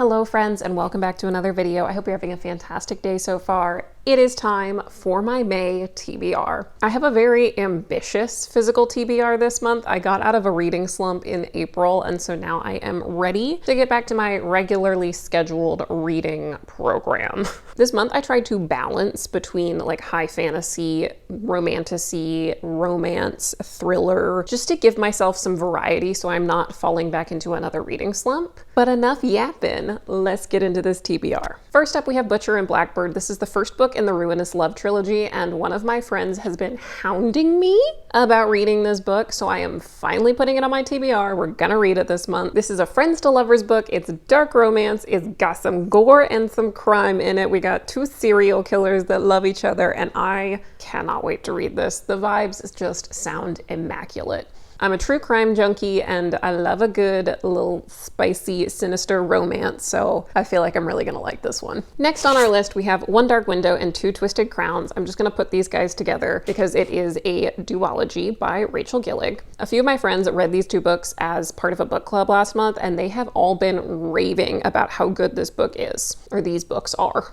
Hello friends, and welcome back to another video. I hope you're having a fantastic day so far. It is time for my May TBR. I have a very ambitious physical TBR this month. I got out of a reading slump in April, and so now I am ready to get back to my regularly scheduled reading program. This month I tried to balance between like high fantasy, romantasy, romance, thriller, just to give myself some variety so I'm not falling back into another reading slump. But enough yapping, let's get into this TBR. First up, we have Butcher and Blackbird. This is the first book in the Ruinous Love trilogy, and one of my friends has been hounding me about reading this book, so I am finally putting it on my TBR. We're gonna read it this month. This is a friends to lovers book. It's dark romance. It's got some gore and some crime in it. We got two serial killers that love each other, and I cannot wait to read this. The vibes just sound immaculate. I'm a true crime junkie and I love a good little spicy, sinister romance, so I feel like I'm really gonna like this one. Next on our list, we have One Dark Window and Two Twisted Crowns. I'm just gonna put these guys together because it is a duology by Rachel Gillig. A few of my friends read these two books as part of a book club last month, and they have all been raving about how good this book is, or these books are.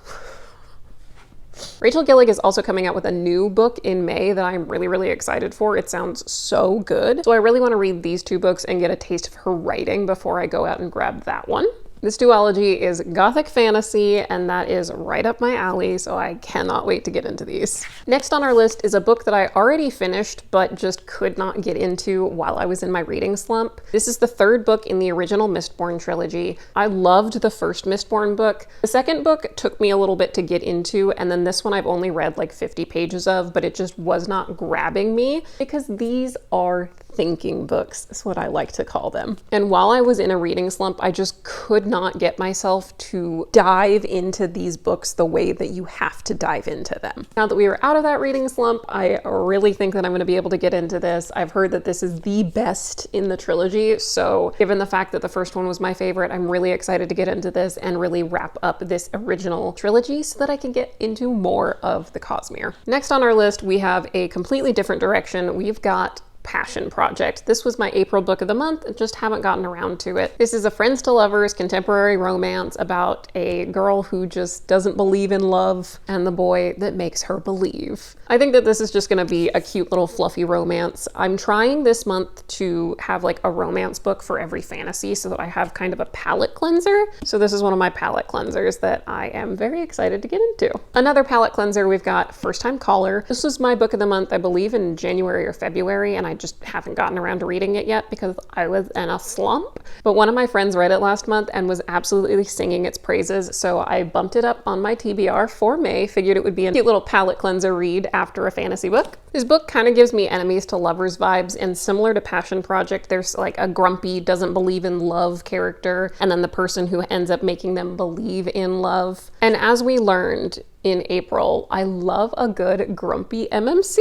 Rachel Gillig is also coming out with a new book in May that I'm really excited for. It sounds so good. So I really want to read these two books and get a taste of her writing before I go out and grab that one. This duology is gothic fantasy, and that is right up my alley, so I cannot wait to get into these. Next on our list is a book that I already finished, but just could not get into while I was in my reading slump. This is the third book in the original Mistborn trilogy. I loved the first Mistborn book. The second book took me a little bit to get into, and then this one I've only read like 50 pages of, but it just was not grabbing me because these are thinking books, is what I like to call them. And while I was in a reading slump, I just could not get myself to dive into these books the way that you have to dive into them. Now that we are out of that reading slump, I really think that I'm going to be able to get into this. I've heard that this is the best in the trilogy, so given the fact that the first one was my favorite, I'm really excited to get into this and really wrap up this original trilogy so that I can get into more of the Cosmere. Next on our list, we have a completely different direction. We've got Passion Project. This was my April book of the month, just haven't gotten around to it. This is a friends to lovers contemporary romance about a girl who just doesn't believe in love and the boy that makes her believe. I think that this is just gonna be a cute little fluffy romance. I'm trying this month to have like a romance book for every fantasy so that I have kind of a palette cleanser. So this is one of my palette cleansers that I am very excited to get into. Another palette cleanser, we've got First Time Caller. This was my book of the month, I believe in January or February, and I just haven't gotten around to reading it yet because I was in a slump. But one of my friends read it last month and was absolutely singing its praises, so I bumped it up on my TBR for May, figured it would be a cute little palette cleanser read after a fantasy book. This book kind of gives me enemies to lovers vibes, and similar to Passion Project, there's like a grumpy, doesn't believe in love character, and then the person who ends up making them believe in love. And as we learned in April, I love a good grumpy MMC.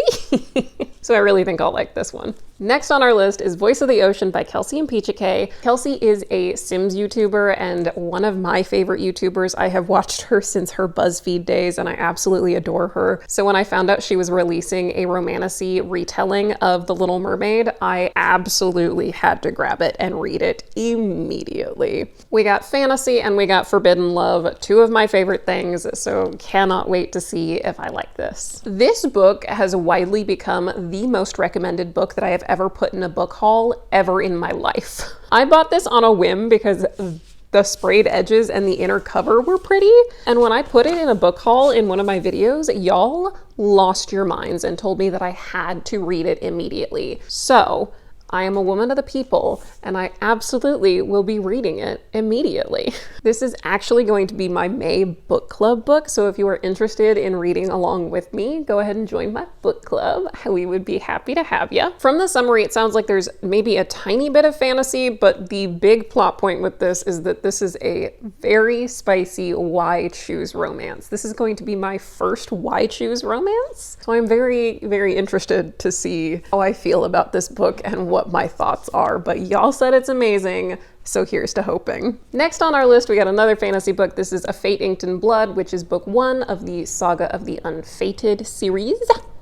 So I really think I'll like this one. Next on our list is Voice of the Ocean by Kelsey and Peacha K. Kelsey is a Sims YouTuber and one of my favorite YouTubers. I have watched her since her BuzzFeed days and I absolutely adore her. So when I found out she was releasing a romantasy retelling of The Little Mermaid, I absolutely had to grab it and read it immediately. We got fantasy and we got forbidden love, two of my favorite things, so cannot wait to see if I like this. This book has widely become the most recommended book that I have ever put in a book haul ever in my life. I bought this on a whim because the sprayed edges and the inner cover were pretty, and when I put it in a book haul in one of my videos, y'all lost your minds and told me that I had to read it immediately. So I am a woman of the people, and I absolutely will be reading it immediately. This is actually going to be my May book club book, so if you are interested in reading along with me, go ahead and join my book club. We would be happy to have you. From the summary, it sounds like there's maybe a tiny bit of fantasy, but the big plot point with this is that this is a very spicy why choose romance. This is going to be my first why choose romance, so I'm very interested to see how I feel about this book and what my thoughts are, but y'all said it's amazing, so here's to hoping. Next on our list, we got another fantasy book. This is A Fate Inked in Blood, which is book 1 of the Saga of the Unfated series.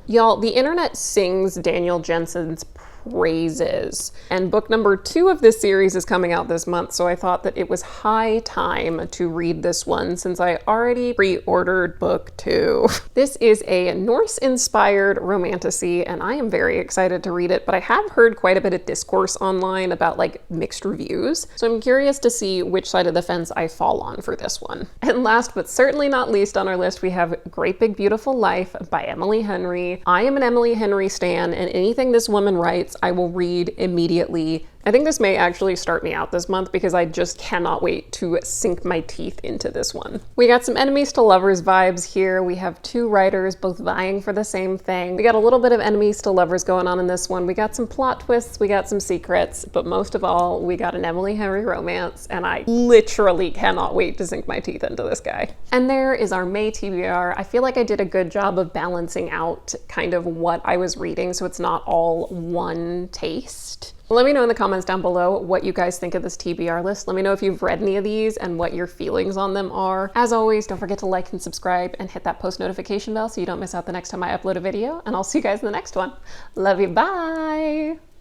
Y'all, the internet sings Daniel Jensen's praises. And book number 2 of this series is coming out this month, so I thought that it was high time to read this one since I already pre-ordered book 2. This is a Norse-inspired romantasy, and I am very excited to read it, but I have heard quite a bit of discourse online about like mixed reviews, so I'm curious to see which side of the fence I fall on for this one. And last but certainly not least on our list, we have Great Big Beautiful Life by Emily Henry. I am an Emily Henry stan, and anything this woman writes, I will read immediately. I think this may actually start me out this month because I just cannot wait to sink my teeth into this one. We got some enemies to lovers vibes here. We have 2 writers both vying for the same thing. We got a little bit of enemies to lovers going on in this one. We got some plot twists, we got some secrets, but most of all, we got an Emily Henry romance, and I literally cannot wait to sink my teeth into this guy. And there is our May TBR. I feel like I did a good job of balancing out kind of what I was reading so it's not all one taste. Let me know in the comments down below what you guys think of this TBR list. Let me know if you've read any of these and what your feelings on them are. As always, don't forget to like and subscribe and hit that post notification bell so you don't miss out the next time I upload a video, and I'll see you guys in the next one. Love you, bye!